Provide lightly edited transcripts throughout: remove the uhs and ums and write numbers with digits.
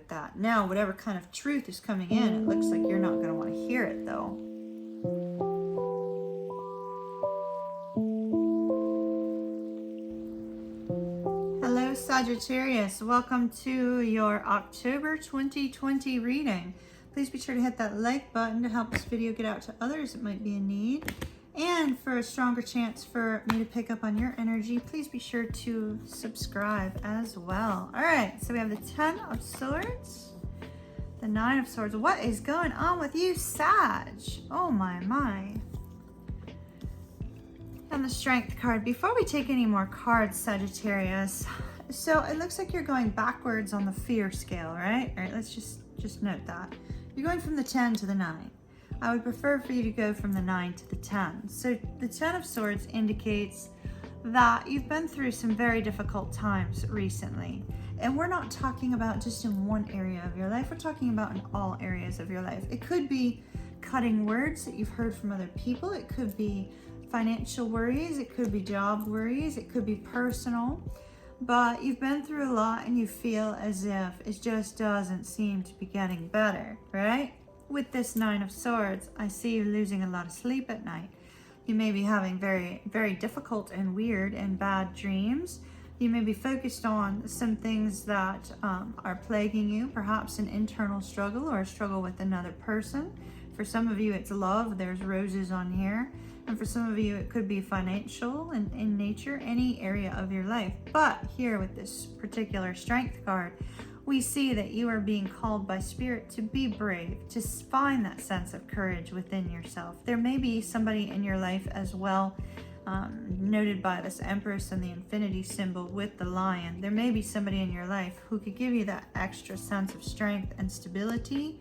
note that. Now, whatever kind of truth is coming in, it looks like you're not going to want to hear it though. Hello, Sagittarius. Welcome to your October 2020 reading. Please be sure to hit that like button to help this video get out to others that might be in need. And for a stronger chance for me to pick up on your energy, please be sure to subscribe as well. All right, so we have the 10 of Swords, the 9 of Swords. What is going on with you, Sag? Oh my. And the Strength card. Before we take any more cards, Sagittarius, so it looks like you're going backwards on the fear scale, right? All right, let's just note that. You're going from the 10 to the 9. I would prefer for you to go from the 9 to the 10. So the 10 of Swords indicates that you've been through some very difficult times recently. And we're not talking about just in one area of your life. We're talking about in all areas of your life. It could be cutting words that you've heard from other people. It could be financial worries. It could be job worries. It could be personal. But you've been through a lot and you feel as if it just doesn't seem to be getting better, right? With this 9 of Swords, I see you losing a lot of sleep at night. You may be having very, very difficult and weird and bad dreams. You may be focused on some things that are plaguing you, perhaps an internal struggle or a struggle with another person. For some of you, it's love. There's roses on here. And for some of you, it could be financial and in nature, any area of your life. But here with this particular Strength card, we see that you are being called by Spirit to be brave, to find that sense of courage within yourself. There may be somebody in your life as well, noted by this Empress and the infinity symbol with the lion. There may be somebody in your life who could give you that extra sense of strength and stability.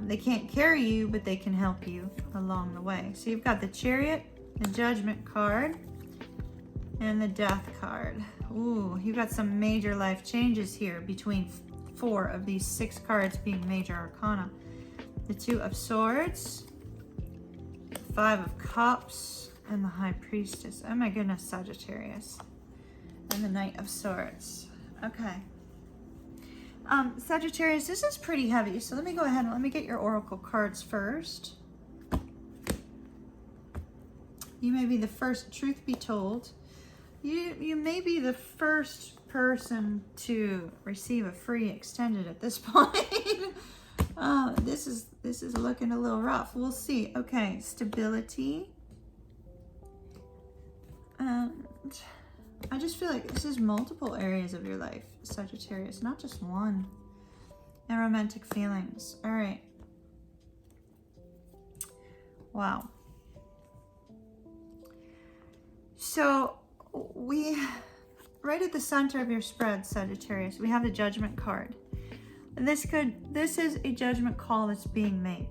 They can't carry you, but they can help you along the way. So you've got the Chariot, the Judgment card, and the Death card. Ooh, you've got some major life changes here between 4 of these 6 cards being major arcana. The 2 of Swords, the 5 of Cups, and the High Priestess. Oh my goodness, Sagittarius. And the Knight of Swords. Okay. Sagittarius, this is pretty heavy. So let me go ahead and let me get your oracle cards first. You may be the first, truth be told, you may be the first person to receive a free extended at this point. This is looking a little rough. We'll see. Okay, stability. And I just feel like this is multiple areas of your life, Sagittarius, not just one. And romantic feelings. All right. Wow. So we, right at the center of your spread, Sagittarius, we have the Judgment card. And this is a judgment call that's being made.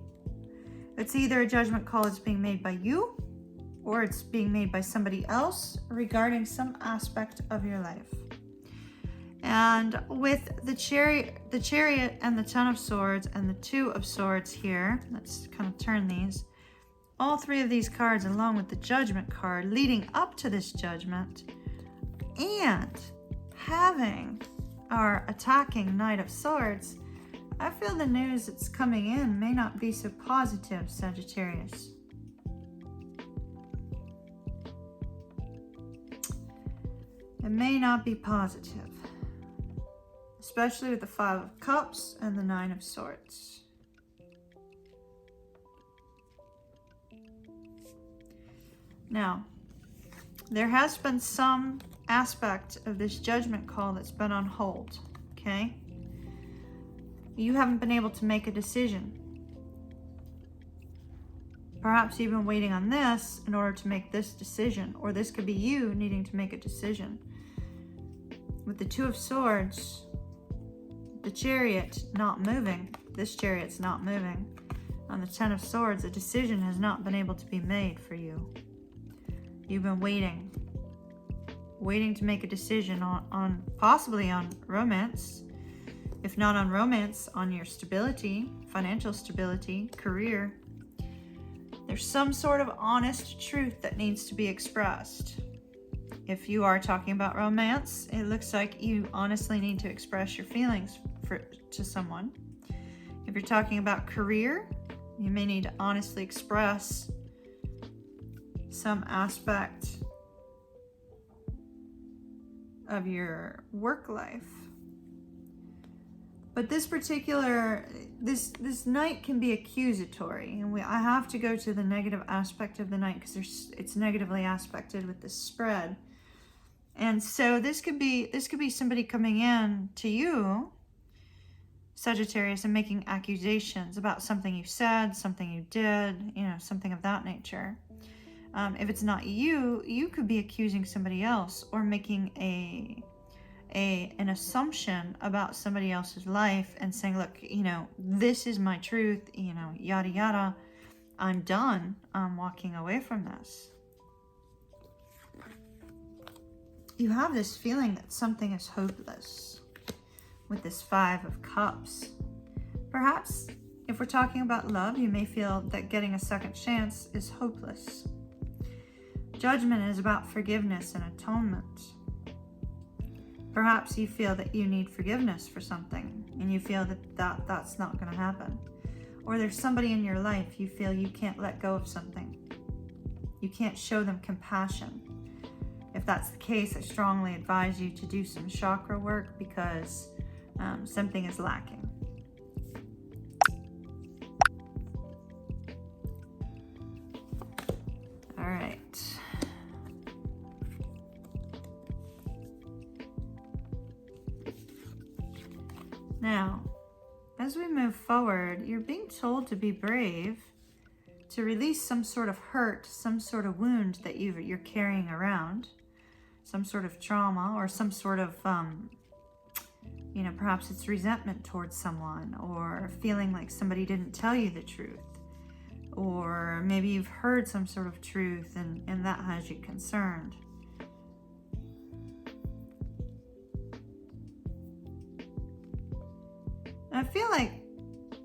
It's either a judgment call that's being made by you, or it's being made by somebody else regarding some aspect of your life. And with the Chariot and the 10 of Swords and the 2 of Swords here, let's kind of turn these. All 3 of these cards, along with the Judgment card, leading up to this judgment, and having our attacking Knight of Swords, I feel the news that's coming in may not be so positive, Sagittarius. It may not be positive, especially with the 5 of Cups and the 9 of Swords. Now, there has been some aspect of this judgment call that's been on hold, okay? You haven't been able to make a decision. Perhaps you've been waiting on this in order to make this decision, or this could be you needing to make a decision. With the 2 of Swords, the Chariot not moving, this Chariot's not moving. On the 10 of Swords, a decision has not been able to be made for you. You've been waiting to make a decision on possibly on romance. If not on romance, on your stability, financial stability, career. There's some sort of honest truth that needs to be expressed. If you are talking about romance, it looks like you honestly need to express your feelings to someone. If you're talking about career, you may need to honestly express some aspect of your work life. But this particular, this night can be accusatory, and I have to go to the negative aspect of the night because it's negatively aspected with this spread. And so this could be somebody coming in to you, Sagittarius, and making accusations about something you said, something you did, you know, something of that nature. If it's not you, you could be accusing somebody else or making an assumption about somebody else's life and saying, look, you know, this is my truth, you know, yada yada, I'm done, I'm walking away from this. You have this feeling that something is hopeless with this 5 of Cups. Perhaps if we're talking about love, you may feel that getting a second chance is hopeless. Judgment is about forgiveness and atonement. Perhaps you feel that you need forgiveness for something and you feel that that's not going to happen. Or there's somebody in your life you feel you can't let go of something. You can't show them compassion. If that's the case, I strongly advise you to do some chakra work because something is lacking. All right. Now, as we move forward, you're being told to be brave, to release some sort of hurt, some sort of wound that you're carrying around, some sort of trauma or some sort of, you know, perhaps it's resentment towards someone or feeling like somebody didn't tell you the truth. Or maybe you've heard some sort of truth and that has you concerned. I feel like,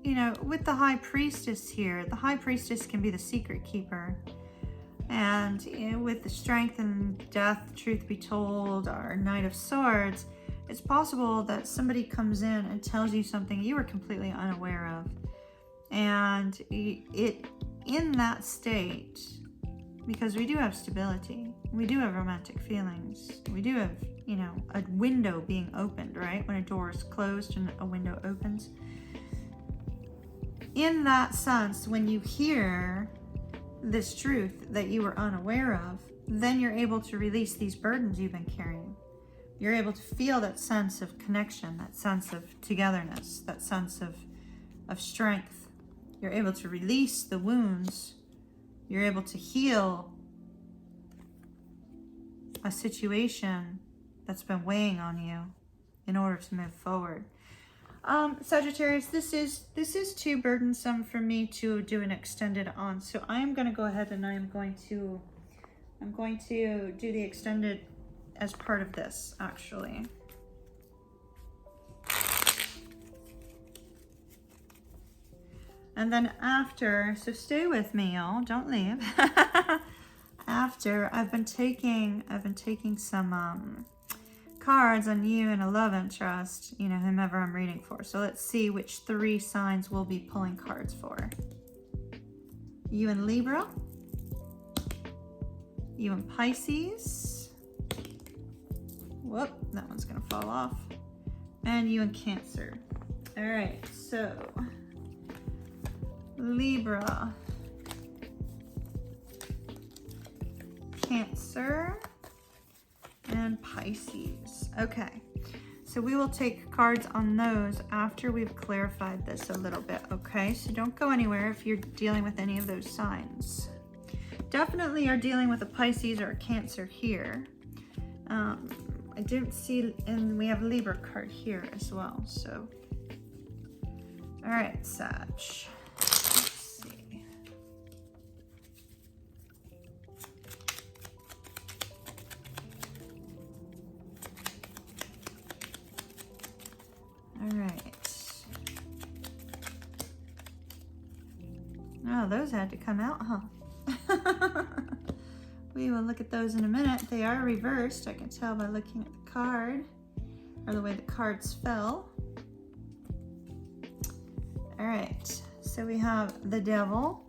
you know, with the High Priestess here, the High Priestess can be the secret keeper. And you know, with the Strength and Death, truth be told, our Knight of Swords, it's possible that somebody comes in and tells you something you were completely unaware of. And in that state, because we do have stability, we do have romantic feelings, we do have, you know, a window being opened, right? When a door is closed and a window opens. In that sense, when you hear this truth that you were unaware of, then you're able to release these burdens you've been carrying. You're able to feel that sense of connection, that sense of togetherness, that sense of strength. You're able to release the wounds. You're able to heal a situation that's been weighing on you in order to move forward. Sagittarius, this is too burdensome for me to do an extended on, so I am going to go ahead and I'm going to do the extended as part of this, actually. And then after, so stay with me, y'all, don't leave. After, I've been taking some cards on you and a love interest, you know, whomever I'm reading for. So let's see which 3 signs we'll be pulling cards for. You and Libra, you and Pisces. Whoop, that one's gonna fall off. And you and Cancer. All right, so Libra, Cancer, and Pisces. Okay, so we will take cards on those after we've clarified this a little bit, okay? So don't go anywhere if you're dealing with any of those signs. Definitely are dealing with a Pisces or a Cancer here. I didn't see, and we have a Libra card here as well, so. All right, Sag. All right. Oh, those had to come out, huh? We will look at those in a minute. They are reversed. I can tell by looking at the card or the way the cards fell. All right, so we have the Devil,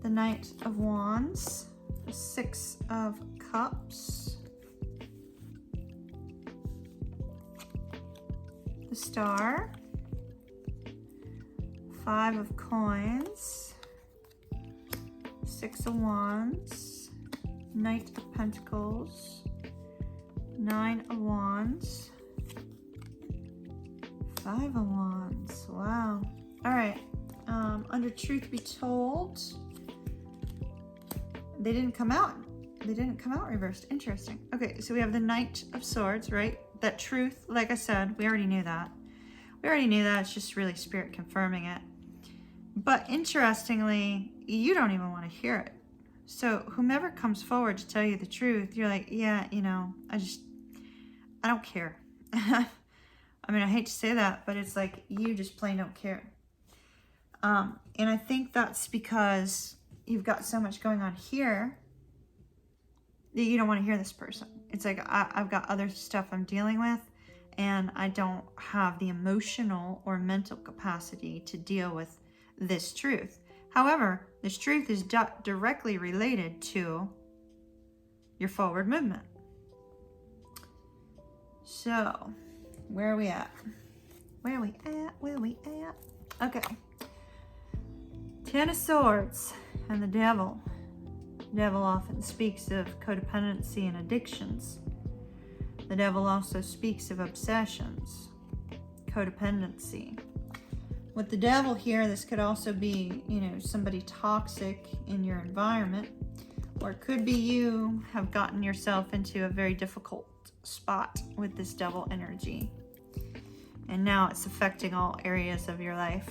the Knight of Wands, the Six of Cups, the Star, Five of Coins, Six of Wands, Knight of Pentacles, Nine of Wands, Five of Wands. Wow. All right. Under Truth Be Told, they didn't come out. They didn't come out reversed. Interesting. Okay, so we have the Knight of Swords, right? That truth, like I said, we already knew that. We already knew that. It's just really Spirit confirming it. But interestingly, you don't even want to hear it. So whomever comes forward to tell you the truth, you're like, yeah, you know, I don't care. I mean, I hate to say that, but it's like you just plain don't care. And I think that's because you've got so much going on here that you don't want to hear this person. It's like I've got other stuff I'm dealing with, and I don't have the emotional or mental capacity to deal with this truth. However, this truth is directly related to your forward movement. So, where are we at? Where are we at? Where are we at? Okay. Ten of Swords and the Devil. The Devil often speaks of codependency and addictions. The Devil also speaks of obsessions, codependency. With the Devil here, this could also be, you know, somebody toxic in your environment, or it could be you have gotten yourself into a very difficult spot with this Devil energy, and now it's affecting all areas of your life.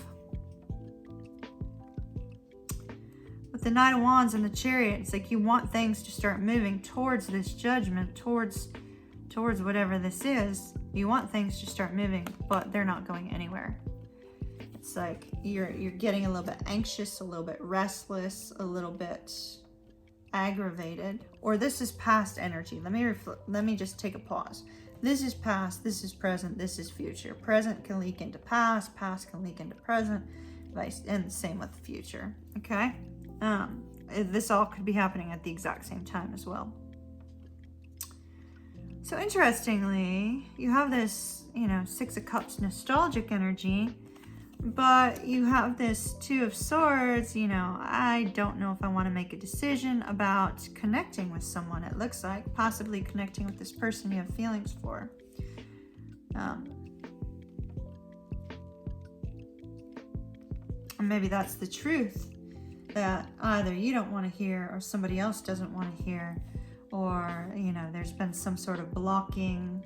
With the Knight of Wands and the Chariot, it's like you want things to start moving towards this judgment, towards whatever this is. You want things to start moving, but they're not going anywhere. It's like you're getting a little bit anxious, a little bit restless, a little bit aggravated, or this is past energy. Let me just take a pause. This is past, this is present, this is future. Present can leak into past can leak into present, and the same with the future. Okay, this all could be happening at the exact same time as well. So interestingly, you have this, you know, Six of Cups nostalgic energy, but you have this Two of Swords. You know, I don't know if I want to make a decision about connecting with someone. It looks like possibly connecting with this person you have feelings for. And maybe that's the truth that either you don't want to hear or somebody else doesn't want to hear, or, you know, there's been some sort of blocking.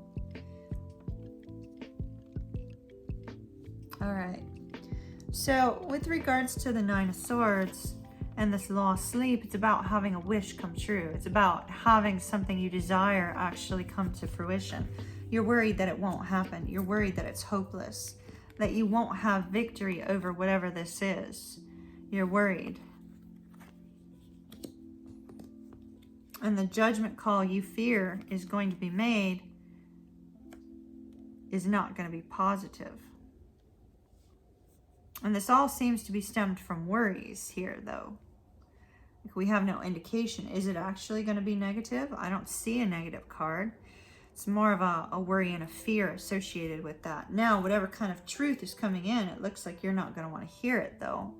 All right. So with regards to the Nine of Swords and this lost sleep, it's about having a wish come true. It's about having something you desire actually come to fruition. You're worried that it won't happen. You're worried that it's hopeless, that you won't have victory over whatever this is. You're worried. And the judgment call you fear is going to be made is not going to be positive. And this all seems to be stemmed from worries here, though. Like, we have no indication. Is it actually going to be negative? I don't see a negative card. It's more of a worry and a fear associated with that. Now, whatever kind of truth is coming in, it looks like you're not going to want to hear it, though.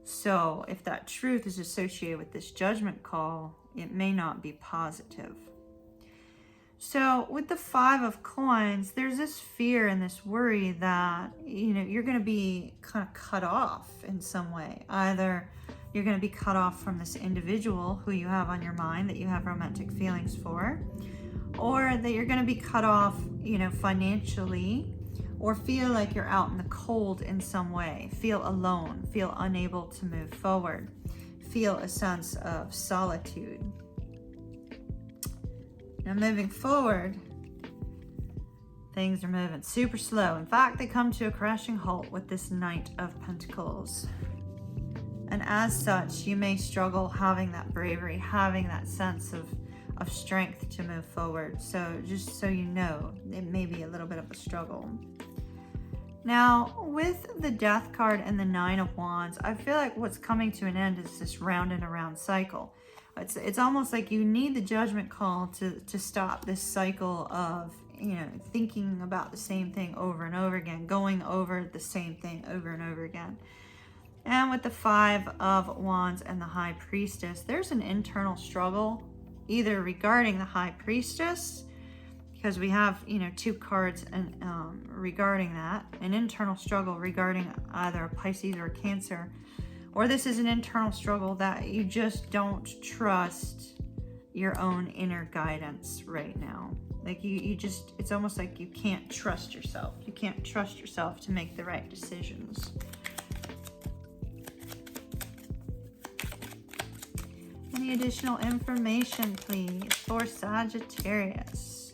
So if that truth is associated with this judgment call, it may not be positive. So with the Five of Coins, there's this fear and this worry that, you know, you're going to be kind of cut off in some way. Either you're going to be cut off from this individual who you have on your mind that you have romantic feelings for, or that you're going to be cut off, you know, financially, or feel like you're out in the cold in some way, feel alone, feel unable to move forward, feel a sense of solitude. Now moving forward, things are moving super slow. In fact, they come to a crashing halt with this Knight of Pentacles And as such, you may struggle having that bravery, having that sense of strength to move forward. So just so you know, it may be a little bit of a struggle. Now, with the Death card and the Nine of Wands, I feel like what's coming to an end is this round and around cycle. It's almost like you need the judgment call to stop this cycle of, you know, thinking about the same thing over and over again, going over the same thing over and over again. And with the Five of Wands and the High Priestess, there's an internal struggle, either regarding the High Priestess, because we have, you know, 2 cards and regarding that, an internal struggle regarding either a Pisces or a Cancer, or this is an internal struggle that you just don't trust your own inner guidance right now. Like you just, it's almost like you can't trust yourself. You can't trust yourself to make the right decisions. Any additional information, please, for Sagittarius?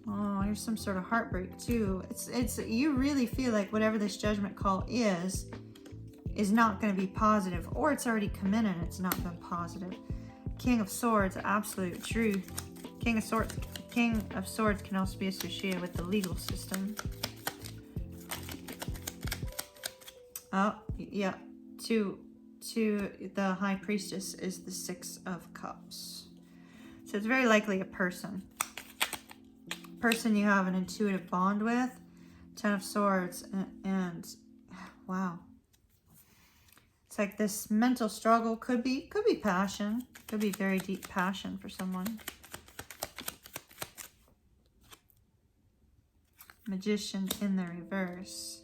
Oh, here's some sort of heartbreak too. It's you really feel like whatever this judgment call is not going to be positive, or it's already come in and it's not been positive. King of Swords, absolute truth. King of Swords can also be associated with the legal system. Oh, yeah. To the High Priestess is the Six of Cups. So it's very likely a person you have an intuitive bond with. Ten of Swords and wow. It's like this mental struggle could be passion. Could be very deep passion for someone. Magician in the reverse.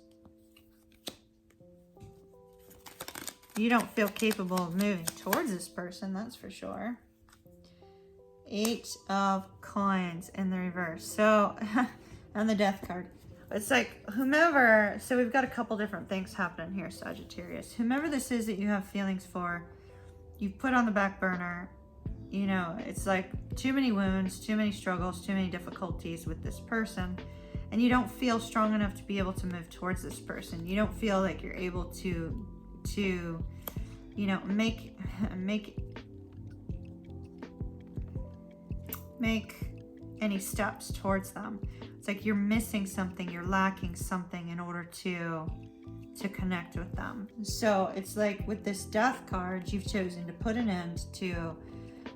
You don't feel capable of moving towards this person, that's for sure. 8 of Coins in the reverse. So, and the Death card. It's like whomever, so we've got a couple different things happening here, Sagittarius. Whomever this is that you have feelings for, you've put on the back burner. You know, it's like too many wounds, too many struggles, too many difficulties with this person. And you don't feel strong enough to be able to move towards this person. You don't feel like you're able to you know, make any steps towards them. It's like you're missing something, you're lacking something in order to connect with them. So it's like with this Death card, you've chosen to put an end to,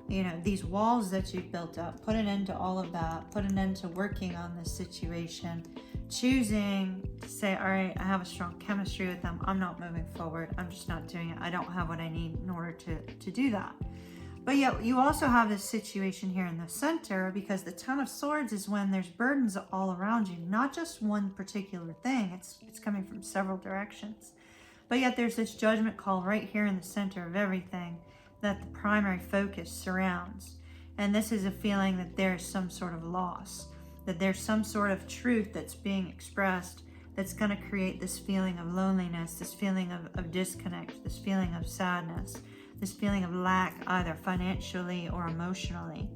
you know, these walls that you've built up, put an end to all of that, put an end to working on this situation, choosing to say, all right, I have a strong chemistry with them. I'm not moving forward. I'm just not doing it. I don't have what I need in order to do that. But yet you also have this situation here in the center, because the Ten of Swords is when there's burdens all around you, not just one particular thing. It's coming from several directions. But yet there's this judgment call right here in the center of everything that the primary focus surrounds. And this is a feeling that there's some sort of loss, that there's some sort of truth that's being expressed that's going to create this feeling of loneliness, this feeling of disconnect, this feeling of sadness, this feeling of lack, either financially or emotionally.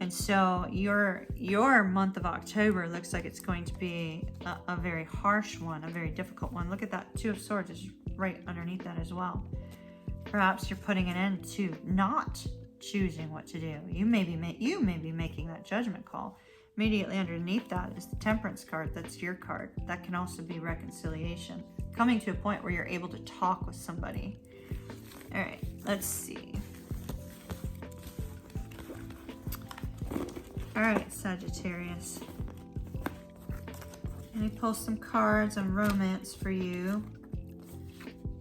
And so your month of October looks like it's going to be a very harsh one, a very difficult one. Look at that. Two of Swords is right underneath that as well. Perhaps you're putting an end to not choosing what to do. You may be making that judgment call. Immediately underneath that is the Temperance card. That's your card. That can also be reconciliation. Coming to a point where you're able to talk with somebody. All right, let's see. All right, Sagittarius. Let me pull some cards on romance for you.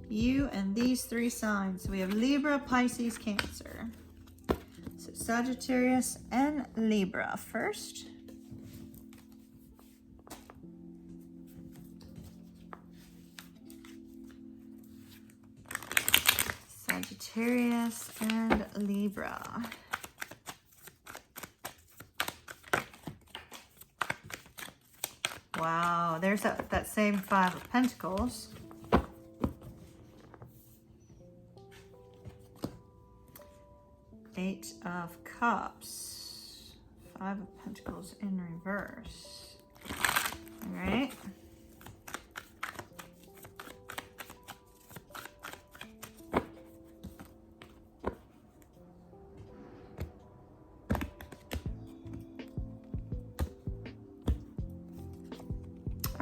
You and these 3 signs. We have Libra, Pisces, Cancer. So Sagittarius and Libra first. Sagittarius and Libra. Wow, there's that same 5 of Pentacles. Eight of Cups. 5 of Pentacles in reverse. All right.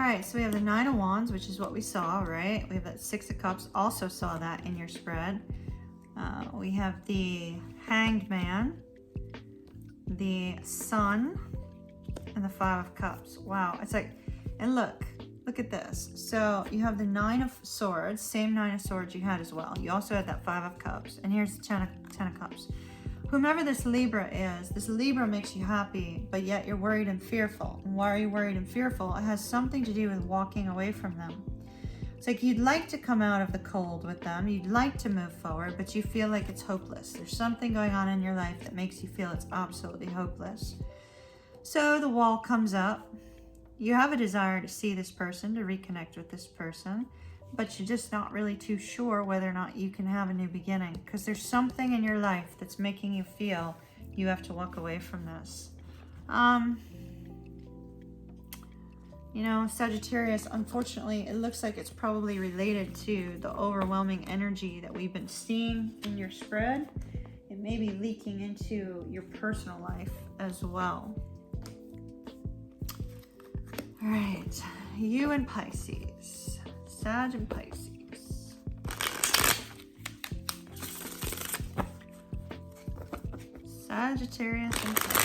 right, so we have the Nine of Wands, which is what we saw, right? We have that Six of Cups, also saw that in your spread. We have the Hanged Man, the Sun, and the Five of Cups. Wow, it's like, and look at this. So you have the Nine of Swords, same Nine of Swords you had as well. You also had that Five of Cups, and here's the Ten of Cups. Whomever this Libra is, this Libra makes you happy, but yet you're worried and fearful. And why are you worried and fearful? It has something to do with walking away from them. It's like you'd like to come out of the cold with them, you'd like to move forward, but you feel like it's hopeless. There's something going on in your life that makes you feel it's absolutely hopeless. So the wall comes up. You have a desire to see this person, to reconnect with this person, but you're just not really too sure whether or not you can have a new beginning, because there's something in your life that's making you feel you have to walk away from this. You know, Sagittarius, unfortunately, it looks like it's probably related to the overwhelming energy that we've been seeing in your spread. It may be leaking into your personal life as well. All right, you and Pisces. Sag and Pisces. Sagittarius and Pisces.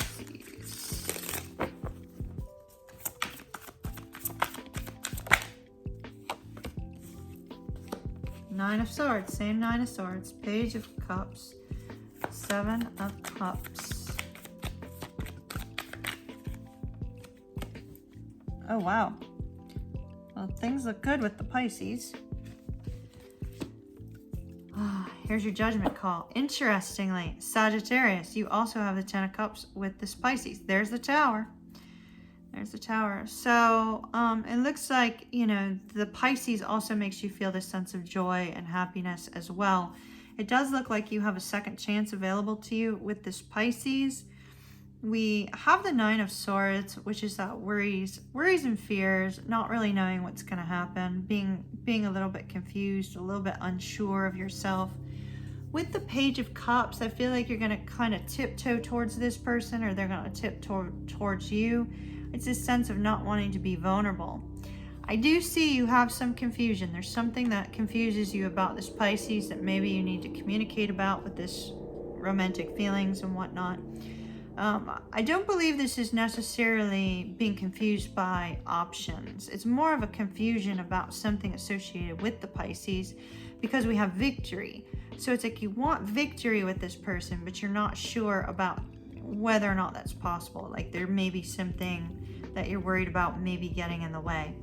Nine of Swords, same Nine of Swords. Page of Cups. Seven of Cups. Oh, wow. Well, things look good with the Pisces. Here's your judgment call. Interestingly, Sagittarius, you also have the Ten of Cups with this Pisces. There's the Tower. There's the Tower. So it looks like, you know, the Pisces also makes you feel this sense of joy and happiness as well. It does look like you have a second chance available to you with this Pisces. We have the Nine of Swords, which is that worries and fears, not really knowing what's going to happen, being a little bit confused, a little bit unsure of yourself. With the Page of Cups, I feel like you're going to kind of tiptoe towards this person, or they're going to tiptoe towards you. It's this sense of not wanting to be vulnerable. I do see you have some confusion. There's something that confuses you about this Pisces that maybe you need to communicate about with this romantic feelings and whatnot. I don't believe this is necessarily being confused by options. It's more of a confusion about something associated with the Pisces, because we have victory. So it's like you want victory with this person, but you're not sure about whether or not that's possible. Like there may be something that you're worried about maybe getting in the way.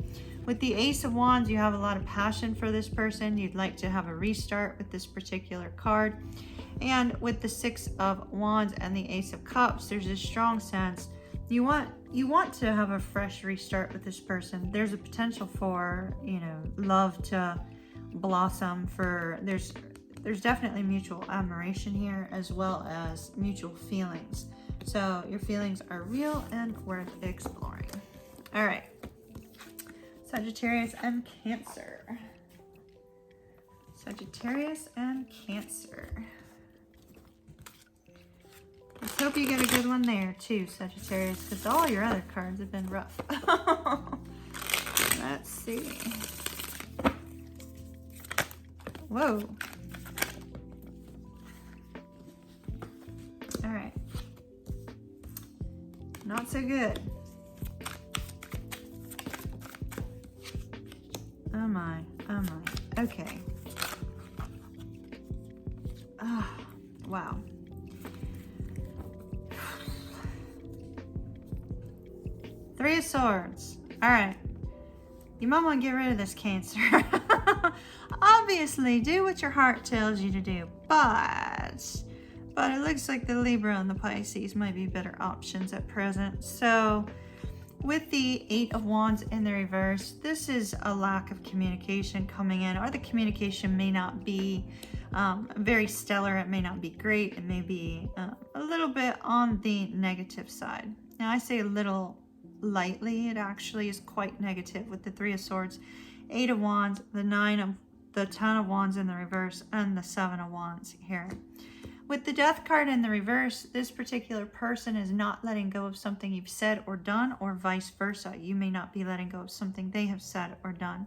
With the Ace of Wands, you have a lot of passion for this person. You'd like to have a restart with this particular card. And with the Six of Wands and the Ace of Cups, there's a strong sense you want to have a fresh restart with this person. There's a potential for, you know, love to blossom. There's definitely mutual admiration here, as well as mutual feelings. So your feelings are real and worth exploring. All right, Sagittarius and Cancer. Sagittarius and Cancer. Let's hope you get a good one there too, Sagittarius, because all your other cards have been rough. Let's see. Whoa. All right. Not so good. Oh my. Okay. Wow. Three of Swords. All right. You might want to get rid of this Cancer. Obviously, do what your heart tells you to do, but it looks like the Libra and the Pisces might be better options at present. So with the Eight of Wands in the reverse, this is a lack of communication coming in, or the communication may not be very stellar. It may not be great. It may be a little bit on the negative side. Now I say a little lightly. It actually is quite negative with the Three of Swords, Eight of Wands, the Ten of Wands in the reverse, and the Seven of Wands here. With the Death card in the reverse, this particular person is not letting go of something you've said or done, or vice versa. You may not be letting go of something they have said or done.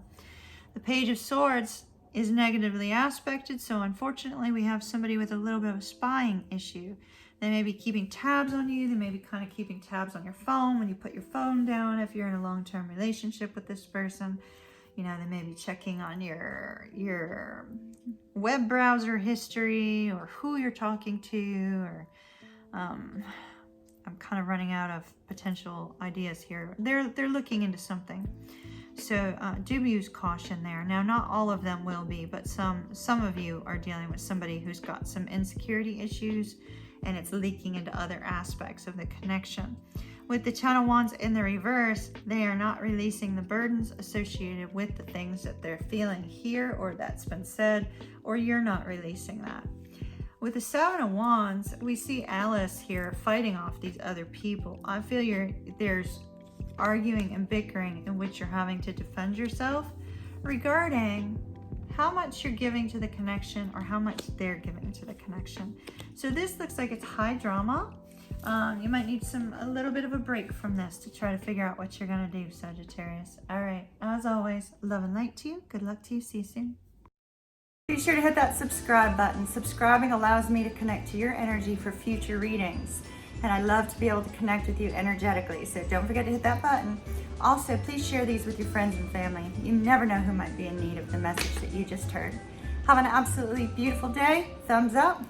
The Page of Swords is negatively aspected, so unfortunately we have somebody with a little bit of a spying issue. They may be keeping tabs on you. They may be kind of keeping tabs on your phone when you put your phone down if you're in a long-term relationship with this person. You know, they may be checking on your web browser history, or who you're talking to, or I'm kind of running out of potential ideas here. They're looking into something. So do use caution there. Now, not all of them will be, but some of you are dealing with somebody who's got some insecurity issues, and it's leaking into other aspects of the connection. With the Ten of Wands in the reverse, they are not releasing the burdens associated with the things that they're feeling here, or that's been said, or you're not releasing that. With the Seven of Wands, we see Alice here fighting off these other people. I feel there's arguing and bickering in which you're having to defend yourself regarding how much you're giving to the connection or how much they're giving to the connection. So this looks like it's high drama. You might need a little bit of a break from this to try to figure out what you're going to do, Sagittarius. All right, as always, love and light to you. Good luck to you. See you soon. Be sure to hit that subscribe button. Subscribing allows me to connect to your energy for future readings. And I love to be able to connect with you energetically. So don't forget to hit that button. Also, please share these with your friends and family. You never know who might be in need of the message that you just heard. Have an absolutely beautiful day. Thumbs up.